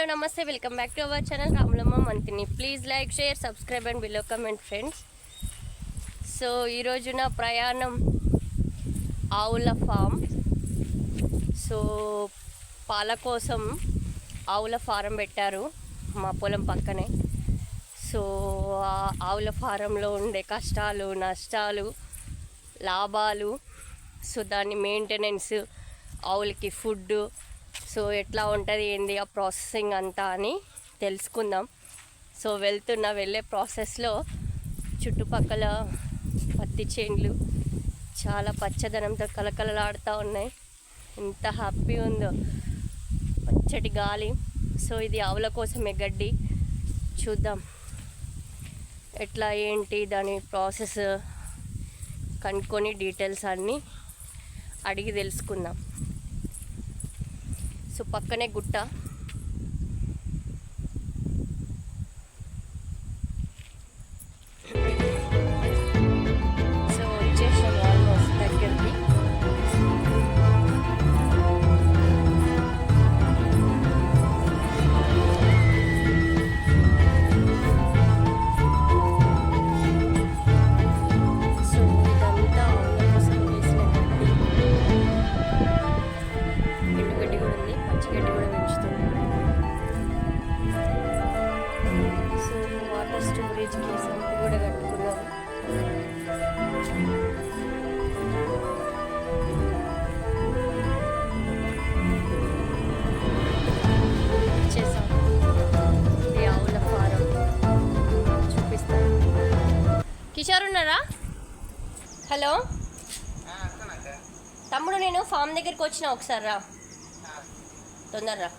Hello నమస్తే, welcome back to our channel Ramulamma Manthani. Please like, share, subscribe and below comment friends. So ఈరోజు నా ప్రయాణం ఆవుల form. So పాల కోసం ఆవుల ఫారం పెట్టారు మా పొలం పక్కనే. సో ఆవుల ఫారంలో ఉండే కష్టాలు, నష్టాలు, లాభాలు, సో దాని మెయింటెనెన్స్, ఆవులకి ఫుడ్, సో ఎట్లా ఉంటుంది ఏంది ఆ ప్రాసెసింగ్ అంతా అని తెలుసుకుందాం. సో వెళ్ళే ప్రాసెస్లో చుట్టుపక్కల పత్తి చేన్లు చాలా పచ్చదనంతో కలకలలాడుతూ ఉన్నాయి. ఎంత హ్యాపీ ఉందో, పచ్చటి గాలి. సో ఇది ఆవుల కోసమే గడ్డి. చూద్దాం ఎట్లా ఏంటి దాని ప్రాసెస్ కనుక్కొని డీటెయిల్స్ అన్నీ అడిగి తెలుసుకుందాం. సో పక్కనే గుట్ట. సో వచ్చేసాం ఆల్మోస్ట్ దగ్గరికి. సో ఇదంతా ఆవుల కోసం వేసిన గడ్డి, ఎండుగడ్డి కూడా ఉంది, పచ్చిగడ్డి కూడా పెంచుతుంది. సో వాటర్ స్టోరేజ్కి సంపు కూడా కట్టుకున్నాం. వచ్చేసాం. ఇది ఆవుల ఫారం చూపిస్తాను. కిషోర్ ఉన్నారా? హలో తమ్ముడు, నేను ఫామ్ దగ్గరికి వచ్చిన, ఒకసారి రా, తొందరరా.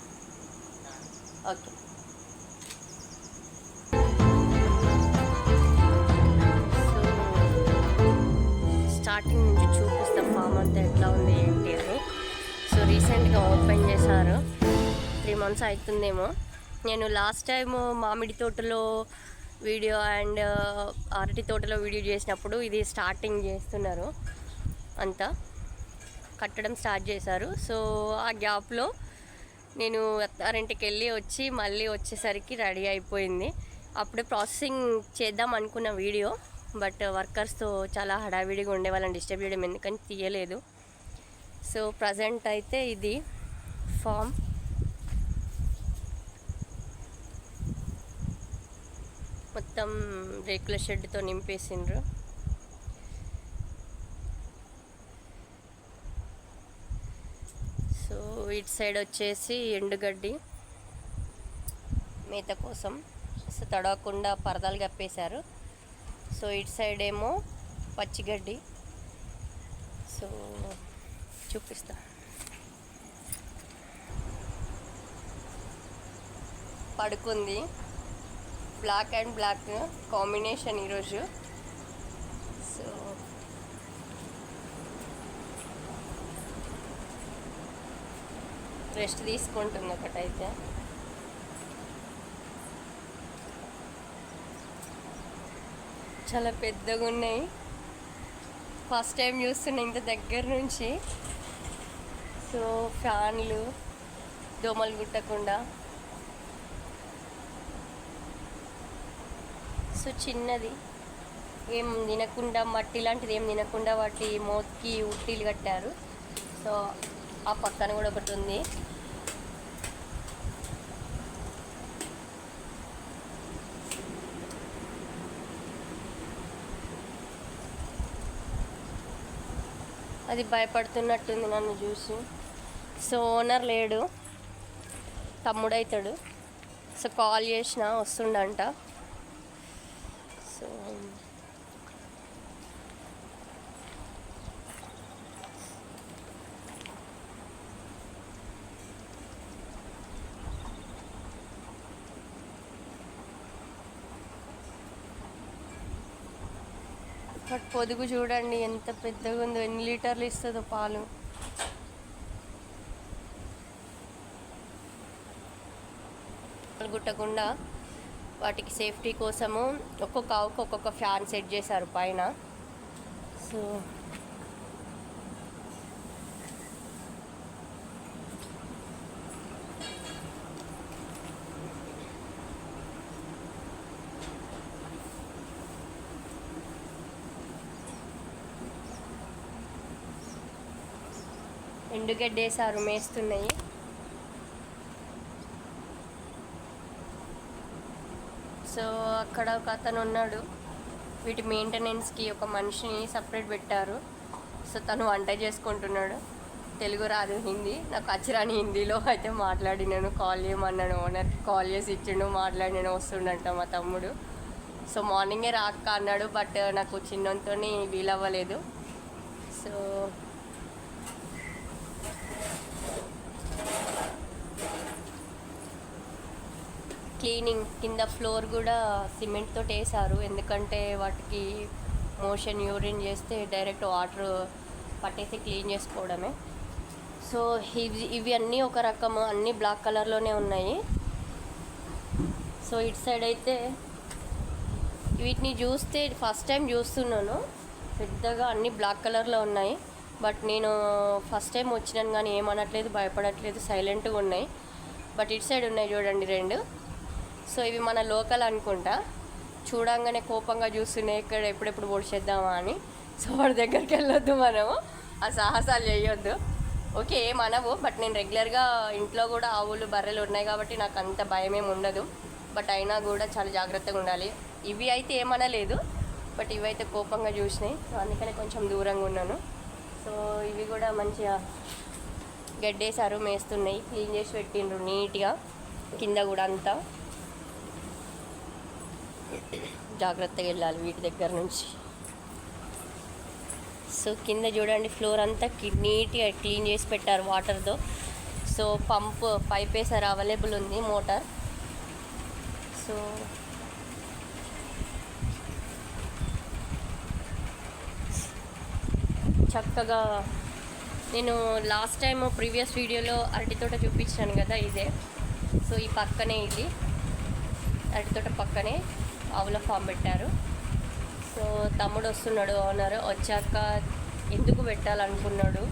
ఓకే. స్టార్టింగ్ నుంచి చూపిస్తాం ఫామ్ అంతా ఎట్లా ఉంది ఏంటి అని. సో రీసెంట్గా ఓపెన్ చేశారు, 3 months అవుతుందేమో. నేను లాస్ట్ టైం మామిడి తోటలో వీడియో అండ్ అరటి తోటలో వీడియో చేసినప్పుడు ఇది స్టార్టింగ్ చేస్తున్నారు, అంతా కట్టడం స్టార్ట్ చేశారు. సో ఆ గ్యాప్లో నేను అత్తారింటికి వెళ్ళి వచ్చి మళ్ళీ వచ్చేసరికి రెడీ అయిపోయింది. అప్పుడే ప్రాసెసింగ్ చేద్దాం అనుకున్న వీడియో, బట్ వర్కర్స్తో చాలా హడావిడిగా ఉండే, వాళ్ళని డిస్టర్బ్ చేయడం ఎందుకని తీయలేదు. సో ప్రజెంట్ అయితే ఇది ఫామ్. మొత్తం రేకుల షెడ్తో నింపేసిండ్రు. సో ఇటు సైడ్ వచ్చేసి ఎండుగడ్డి మేత కోసం, సో తడవకుండా పరదాలు కప్పేశారు. సో ఇటు సైడ్ ఏమో పచ్చిగడ్డి. సో చూపిస్తా. పడుకుంది, బ్లాక్ అండ్ బ్లాక్ కాంబినేషన్ ఈరోజు. సో రెస్ట్ తీసుకుంటుంది ఒకటైతే. చాలా పెద్దగా ఉన్నాయి, ఫస్ట్ టైం చూస్తున్నా ఇంత దగ్గర నుంచి. సో ఫ్యాన్లు, దోమలు గుట్టకుండా. సో చిన్నది, ఏం తినకుండా, మట్టి లాంటిది ఏం తినకుండా వాటి మోత్కి ఉట్టీలు కట్టారు. సో ఆ పక్కన కూడా ఒకటి ఉంది. అది భయపడుతున్నట్టుంది నన్ను చూసి. సో ఓనర్ లేడు, తమ్ముడైతాడు. సో కాల్ చేసిన వస్తుండంట. సో బట్ పొదుగు చూడండి ఎంత పెద్దగా ఉందో, ఎన్ని లీటర్లు ఇస్తుందో పాలు. గుట్టకుండా వాటికి సేఫ్టీ కోసము ఒక్కొక్క ఆవుకు ఒక్కొక్క ఫ్యాన్ సెట్ చేశారు పైన. సో ఎండుగడ్డేసారు, మేస్తున్నాయి. సో అక్కడ ఒక అతను ఉన్నాడు, వీటి మెయింటెనెన్స్కి ఒక మనిషిని సపరేట్ పెట్టారు. సో తను వంట చేసుకుంటున్నాడు. తెలుగు రాదు, హిందీ. నాకు అచ్చిరాని హిందీలో అయితే మాట్లాడినాను. కాల్ చేయమన్నాను, ఓనర్కి కాల్ చేసి ఇచ్చిండు, మాట్లాడినాను. వస్తుండంట మా తమ్ముడు. సో మార్నింగే రాక్క అన్నాడు, బట్ నాకు చిన్నంతో వీలవ్వలేదు. సో క్లీనింగ్ కింద ఫ్లోర్ కూడా సిమెంట్తో వేసారు, ఎందుకంటే వాటికి మోషన్ యూరిన్ చేస్తే డైరెక్ట్ వాటర్ పట్టేసి క్లీన్ చేసుకోవడమే. సో ఇవి అన్నీ ఒక రకము, అన్నీ బ్లాక్ కలర్లోనే ఉన్నాయి. సో ఇటు సైడ్ అయితే వీటిని చూస్తే ఫస్ట్ టైం చూస్తున్నాను, పెద్దగా అన్నీ బ్లాక్ కలర్లో ఉన్నాయి. బట్ నేను ఫస్ట్ టైం వచ్చినాను కానీ ఏమనట్లేదు, భయపడట్లేదు, సైలెంట్గా ఉన్నాయి. బట్ ఇటు సైడ్ ఉన్నాయి చూడండి 2. సో ఇవి మన లోకల్ అనుకుంటా. చూడంగానే కోపంగా చూస్తున్నాయి, ఇక్కడ ఎప్పుడెప్పుడు పొడిచేద్దామా అని. సో వాడి దగ్గరికి వెళ్ళొద్దు, మనము ఆ సాహసాలు చేయొద్దు. ఓకే ఏమనవు, బట్ నేను రెగ్యులర్గా ఇంట్లో కూడా ఆవులు బర్రెలు ఉన్నాయి కాబట్టి నాకు అంత భయం ఏమి ఉండదు. బట్ అయినా కూడా చాలా జాగ్రత్తగా ఉండాలి. ఇవి అయితే ఏమనలేదు, బట్ ఇవైతే కోపంగా చూసినాయి. సో అందుకనే కొంచెం దూరంగా ఉన్నాను. సో ఇవి కూడా మంచిగా గడ్డేసారు, మేస్తున్నాయి, క్లీన్ చేసి పెట్టిండ్రు నీట్గా. కింద కూడా అంతా జాగ్రత్తగా వెళ్ళాలి వీటి దగ్గర నుంచి. సో కింద చూడండి ఫ్లోర్ అంతా నీట్గా క్లీన్ చేసి పెట్టారు వాటర్తో. సో పైప్ వేసారు, అవైలబుల్ ఉంది మోటార్. సో చక్కగా నేను లాస్ట్ టైం ప్రీవియస్ వీడియోలో అరటి తోట చూపించాను కదా, ఇదే. సో ఈ పక్కనే ఇది అరటి తోట పక్కనే ఆవుల ఫామ్ పెట్టారు. సో తమ్ముడు వస్తున్నాడు, ఓనర్ వచ్చాక ఎందుకు పెట్టాలనుకున్నాడు,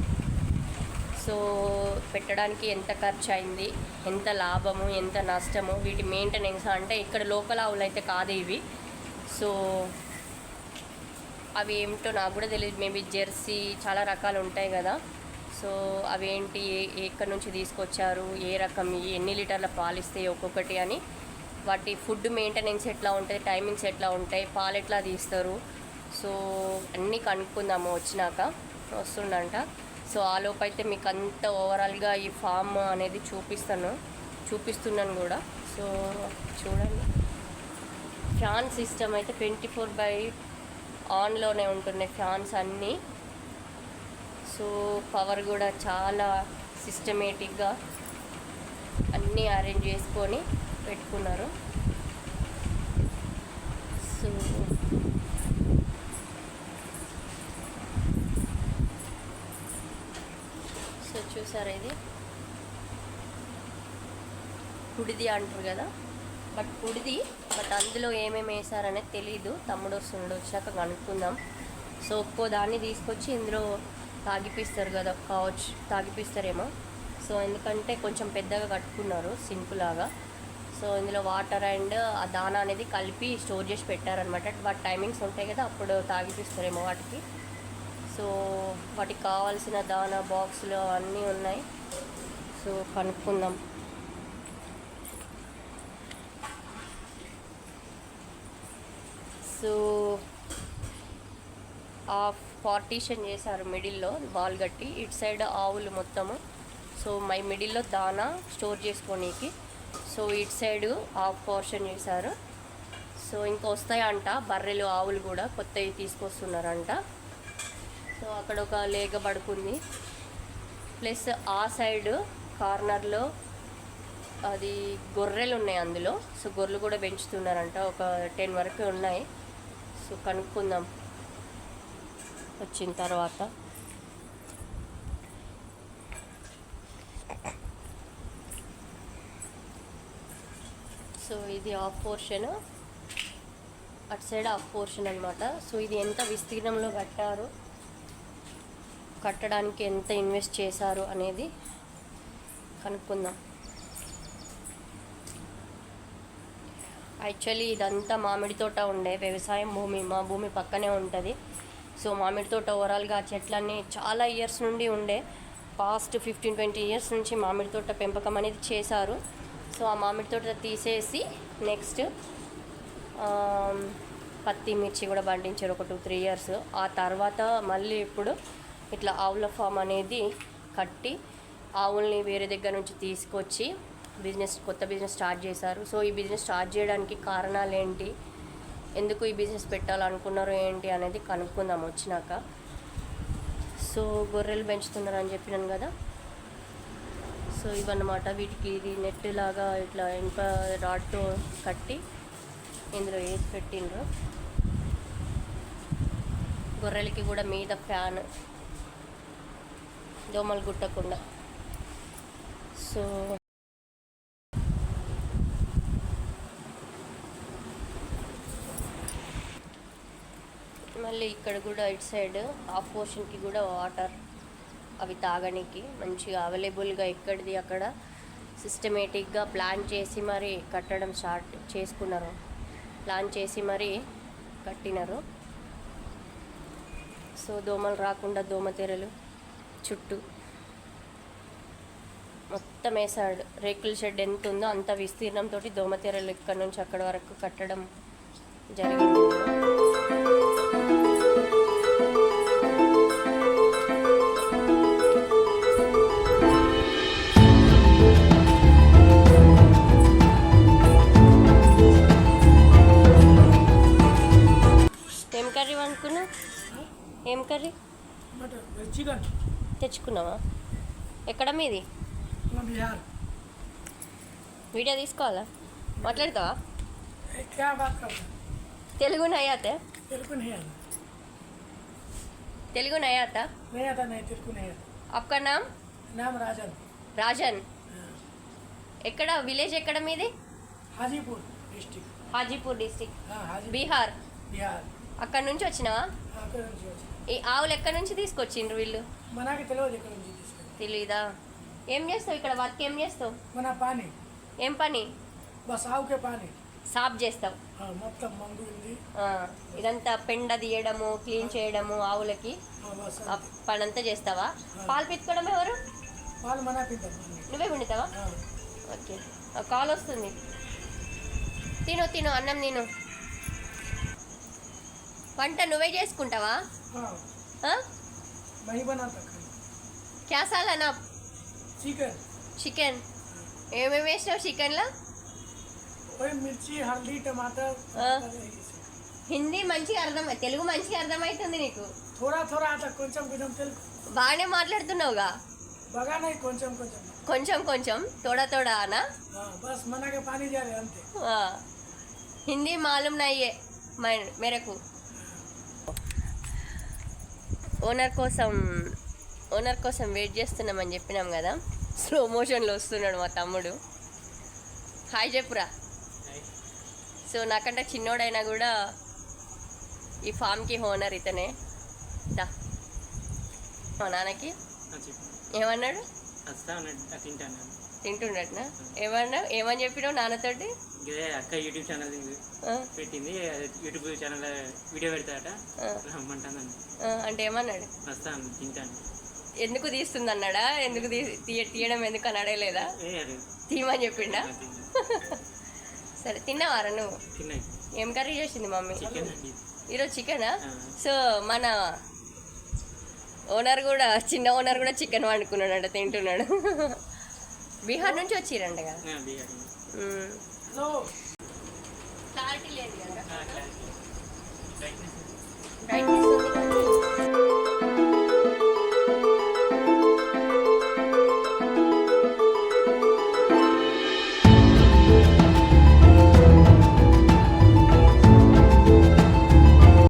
సో పెట్టడానికి ఎంత ఖర్చు అయింది, ఎంత లాభము, ఎంత నష్టము, వీటి మెయింటెనెన్స్. అంటే ఇక్కడ లోకల్ ఆవులు అయితే కాదు ఇవి. సో అవి ఏమిటో నాకు కూడా తెలియదు, మేబీ జెర్సీ చాలా రకాలు ఉంటాయి కదా. సో అవేంటి, ఎక్కడి నుంచి తీసుకొచ్చారు, ఏ రకం, ఎన్ని లీటర్ల పాలు ఇస్తాయి ఒక్కొక్కటి అని, వాటి ఫుడ్ మెయింటెనెన్స్ ఎట్లా ఉంటుంది, టైమింగ్స్ ఎట్లా ఉంటాయి, పాలు ఎట్లా తీస్తారు. సో అన్నీ కనుక్కుందాము వచ్చినాక, వస్తుండంట. సో ఆ లోపు అయితే మీకు అంత ఓవరాల్గా ఈ ఫామ్ అనేది చూపిస్తున్నాను కూడా. సో చూడండి, ఫ్యాన్ సిస్టమ్ అయితే 24/7 ఆన్లోనే ఉంటున్నాయి ఫ్యాన్స్ అన్నీ. సో పవర్ కూడా చాలా సిస్టమేటిక్గా అన్నీ అరేంజ్ చేసుకొని పెట్టుకున్నారు. సో చూసారా, ఇది కుడిది అంటారు కదా, బట్ అందులో ఏమేమి వేసారనేది తెలీదు. తమ్ముడు వచ్చాక కనుక్కుందాం. సో ఒక్కో దాన్ని తీసుకొచ్చి ఇందులో తాగిపిస్తారు కదా, కావచ్చు తాగిపిస్తారేమో. సో ఎందుకంటే కొంచెం పెద్దగా కట్టుకున్నారు సింపుల్గా. సో ఇందులో వాటర్ అండ్ ఆ దానా అనేది కలిపి స్టోర్ చేసి పెట్టారనమాట. వాటి టైమింగ్స్ ఉంటాయి కదా, అప్పుడు తాగిపిస్తారేమో వాటికి. సో వాటికి కావాల్సిన దానా బాక్సులు అన్నీ ఉన్నాయి. సో కనుక్కుందాం. సో ఆ పార్టీషన్ చేశారు మిడిల్లో, వాల్ కట్టి, ఇటు సైడ్ ఆవులు మొత్తము. సో మిడిల్లో దానా స్టోర్ చేసుకోనీకి. సో ఇటు సైడు హాఫ్ పోర్షన్ చేశారు. సో ఇంకా వస్తాయంట బర్రెలు, ఆవులు కూడా కొత్తవి తీసుకొస్తున్నారంట. సో అక్కడ ఒక లేగ పడుకుంది. ప్లస్ ఆ సైడ్ కార్నర్లో అది గొర్రెలు ఉన్నాయి అందులో. సో గొర్రెలు కూడా పెంచుతున్నారంట, ఒక 10 వరకు ఉన్నాయి. సో కనుక్కుందాం వచ్చిన తర్వాత. సో ఇది హాఫ్ పోర్షన్, అటు సైడ్ హాఫ్ పోర్షన్ అనమాట. సో ఇది ఎంత విస్తీర్ణంలో కట్టడానికి ఎంత ఇన్వెస్ట్ చేశారు అనేది కనుక్కుందాం. యాక్చువల్లీ ఇదంతా మామిడి తోట ఉండే, వ్యవసాయం భూమి, మా భూమి పక్కనే ఉంటుంది. సో మామిడి తోట ఓవరాల్గా చెట్లన్నీ చాలా ఇయర్స్ నుండి ఉండే. పాస్ట్ 15-20 ఇయర్స్ నుంచి మామిడి తోట పెంపకం అనేది చేశారు. సో ఆ మామిడి తోట తీసేసి నెక్స్ట్ పత్తి మిర్చి కూడా పండించారు ఒక 2-3 ఇయర్స్. ఆ తర్వాత మళ్ళీ ఇప్పుడు ఇట్లా ఆవుల ఫామ్ అనేది కట్టి ఆవుల్ని వేరే దగ్గర నుంచి తీసుకొచ్చి కొత్త బిజినెస్ స్టార్ట్ చేశారు. సో ఈ బిజినెస్ స్టార్ట్ చేయడానికి కారణాలు ఏంటి, ఎందుకు ఈ బిజినెస్ పెట్టాలనుకున్నారు ఏంటి అనేది కనుక్కుందాం వచ్చినాక. సో గొర్రెలు పెంచుతున్నారని చెప్పినాను కదా. సో ఇవన్నమాట, వీటికి ఇది నెట్ లాగా ఇట్లా ఇనుప రాడ్తో కట్టి ఇందులో వేసి పెట్టిండ్రు. గొర్రెలకి కూడా మీద ఫ్యాన్, దోమలు గుట్టకుండా. సో మళ్ళీ ఇక్కడ కూడా ఇటు సైడ్ హాఫ్ పోర్షన్కి కూడా వాటర్ అవి తాగడానికి మంచిగా అవైలబుల్గా ఎక్కడిది అక్కడ సిస్టమేటిక్గా ప్లాన్ చేసి మరి కట్టడం స్టార్ట్ చేసుకున్నారు. ప్లాన్ చేసి మరి కట్టినారు. సో దోమలు రాకుండా దోమతెరలు చుట్టూ మొత్తం వేసాడు. రేకుల షెడ్ ఎంత ఉందో అంత విస్తీర్ణంతో దోమతెరలు ఇక్కడ నుంచి అక్కడ వరకు కట్టడం జరిగింది. ఏం కర్రీ వండుకున్నా? ఏం కర్రీ తెచ్చుకున్నావా? ఎక్కడ మీది? వీడియో తీసుకోవాలా? మాట్లాడతావా? తెలుగు नहीं आता? तेलुगु नहीं आता? नहीं आता, नहीं तेलुगु नहीं आता. आपका नाम? नाम राजन. రాజన్. ఎక్కడ విలేజ్ ఎక్కడ మీది? హాజీపూర్ డిస్ట్రిక్ట్. హాజీపూర్ డిస్ట్రిక్ట్, హాజీపూర్, బీహార్. బిహార్. అక్కడ నుంచి వచ్చినావా? అక్కడ నుంచి వచ్చి. ఈ ఆవులు ఎక్కడి నుంచి తీసుకొచ్చిండ్రు వీళ్ళు? మనకి తెలియదు ఎక్కడ నుంచి తీసుకెళ్ళి. తెలీదా? ఏం చేస్తావు ఇక్కడ? వర్క్ ఏం చేస్తావు? మన పానీ. ఏం పని? బస్ ఆవుకే పానీ సాఫ్ చేస్తావు. మొత్తం మందు ఉంది. ఇదంతా పెండ తీయడము, క్లీన్ చేయడము ఆవులకి ఆ పనంతా చేస్తావా? పాలు పితుకోవడం ఎవరు? పాలు మన పిండి. నువ్వే పిండుతావా? ఓకే. కాల్ వస్తుంది. తిను తిను, అన్నం తిను. వంట నువ్వే చేసుకుంటావా? క్యా సాలనా? చికెన్. చికెన్ ఏమేమి వేసినావు చికెన్లో? మిర్చి, హల్దీ, టమాటర్. హిందీ మంచిగా తెలుగు మంచిగా అర్థమవుతుంది నీకు? థోడా థోడా అట్లా కొంచెం కొంచెం తెలుగు. బాగానే మాట్లాడుతున్నావుగా. బాగానే కొంచెం కొంచెం కొంచెం కొంచెం తోడా తోడా అనా? బస్ మనకి పానీ జారే అంతే. హిందీ మాలూమ్ నయ్యే మేరకు. ఓనర్ కోసం వెయిట్ చేస్తున్నామని చెప్పినాం కదా. స్లో మోషన్లో వస్తున్నాడు మా తమ్ముడు. హాయ్ చెప్పురా. సో నాకంటే చిన్నోడైనా కూడా ఈ ఫామ్కి ఓనర్ ఇతనే. దా మా నాన్నకి ఏమన్నాడు? తింటుండటనా? ఏమని చెప్పినావు నాన్నతోటి? అక్క యూట్యూబ్ ఛానల్ పెట్టింది, యూట్యూబ్ ఛానల్ వీడియో పెడతాడట, రమ్మంటాను. అంటే ఏమన్నాడు? వస్తాను, తింటాను. ఎందుకు తీస్తుంది అన్నాడా? ఎందుకు తీయడం ఎందుకు అని అడగలేదా? తీయమని చెప్పిండా? సరే తిన్నావారా నువ్వు? ఏం కర్రీ చేసింది మమ్మీ ఈరోజు? చికెనా? సో మన ఓనర్ కూడా, చిన్న ఓనర్ కూడా చికెన్ వండుకున్నాడు, తింటున్నాడు. బీహార్ నుంచి వచ్చిరంట కదా. క్లారిటీ లేదు కదా.